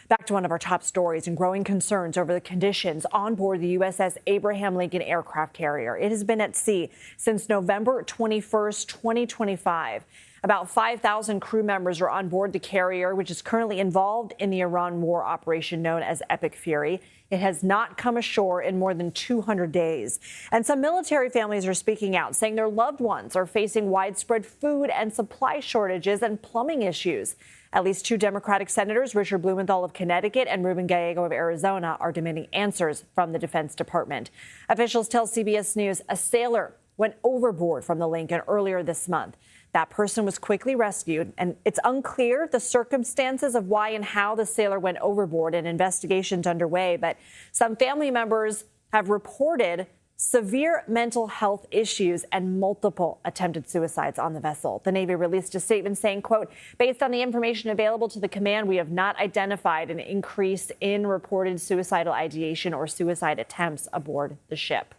Back to one of our top stories and growing concerns over the conditions on board the USS Abraham Lincoln aircraft carrier. It has been at sea since November 21st, 2025. About 5,000 crew members are on board the carrier, which is currently involved in the Iran war operation known as Epic Fury. It has not come ashore in more than 200 days. And some military families are speaking out, saying their loved ones are facing widespread food and supply shortages and plumbing issues. At least two Democratic senators, Richard Blumenthal of Connecticut and Ruben Gallego of Arizona, are demanding answers from the Defense Department. Officials tell CBS News a sailor went overboard from the Lincoln earlier this month. That person was quickly rescued, and it's unclear the circumstances of why and how the sailor went overboard. An investigation's underway, but some family members have reported severe mental health issues and multiple attempted suicides on the vessel. The Navy released a statement saying, quote, based on the information available to the command, we have not identified an increase in reported suicidal ideation or suicide attempts aboard the ship.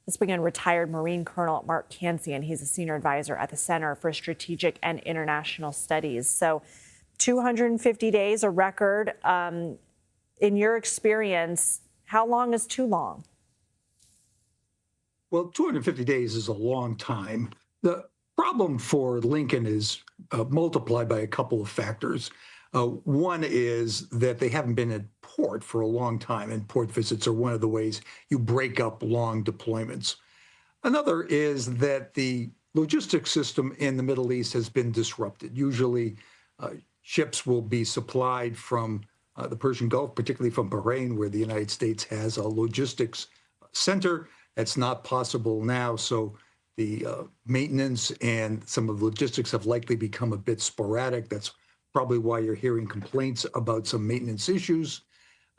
Let's bring in retired Marine Colonel Mark Cancian. He's a senior advisor at the Center for Strategic and International Studies. So 250 days, a record. In your experience, how long is too long? Well, 250 days is a long time. The problem for Lincoln is multiplied by a couple of factors. One is that they haven't been at port for a long time, and port visits are one of the ways you break up long deployments. Another is that the logistics system in the Middle East has been disrupted. Usually, ships will be supplied from the Persian Gulf, particularly from Bahrain, where the United States has a logistics center. That's not possible now, so the maintenance and some of the logistics have likely become a bit sporadic. That's probably why you're hearing complaints about some maintenance issues.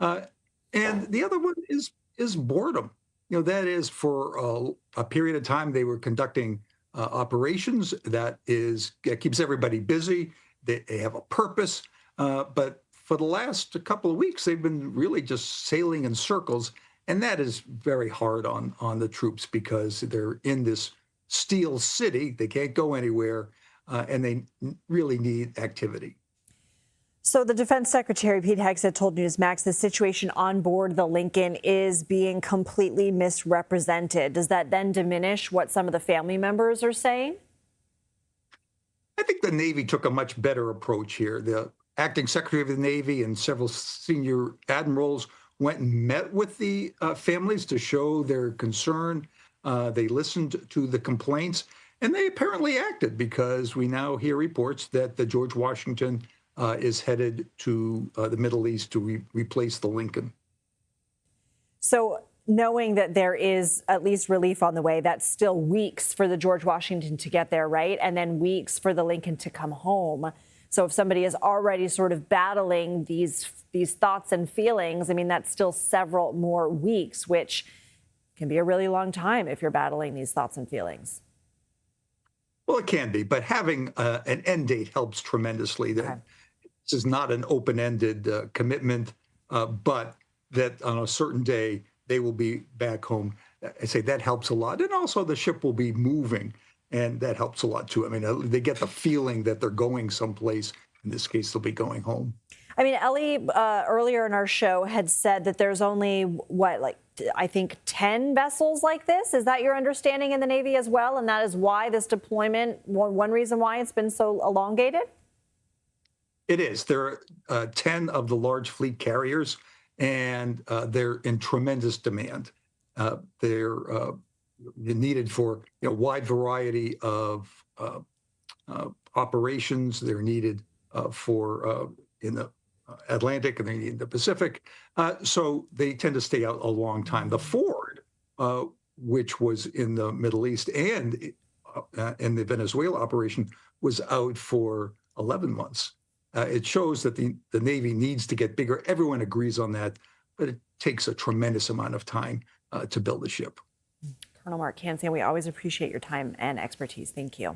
And the other one is boredom. You know, that is for a period of time they were conducting operations that keeps everybody busy. They have a purpose, but for the last couple of weeks, they've been really just sailing in circles. And that is very hard on the troops because they're in this steel city. They can't go anywhere, and they really need activity. So the Defense Secretary, Pete Hegseth, told Newsmax the situation on board the Lincoln is being completely misrepresented. Does that then diminish what some of the family members are saying? I think the Navy took a much better approach here. The acting Secretary of the Navy and several senior admirals went and met with the families to show their concern. They listened to the complaints, and they apparently acted because we now hear reports that the George Washington is headed to the Middle East to replace the Lincoln. So knowing that there is at least relief on the way, that's still weeks for the George Washington to get there, right? And then weeks for the Lincoln to come home. So if somebody is already sort of battling these thoughts and feelings, I mean, that's still several more weeks, which can be a really long time if you're battling these thoughts and feelings. Well, it can be, but having an end date helps tremendously. That this is not an open-ended commitment, but that on a certain day they will be back home. I say that helps a lot. And also the ship will be moving, and that helps a lot too. I mean, they get the feeling that they're going someplace. In this case, they'll be going home. I mean, Ellie, earlier in our show had said that there's only, I think 10 vessels like this. Is that your understanding in the Navy as well? And that is why this deployment, one reason why it's been so elongated? It is. There are 10 of the large fleet carriers, and they're in tremendous demand. They're needed for a wide variety of operations. They're needed for in the Atlantic, and they need the Pacific. So they tend to stay out a long time. The Ford, which was in the Middle East and in the Venezuela operation, was out for 11 months. It shows that the Navy needs to get bigger. Everyone agrees on that, but it takes a tremendous amount of time to build a ship. Colonel Mark Cancian, we always appreciate your time and expertise. Thank you.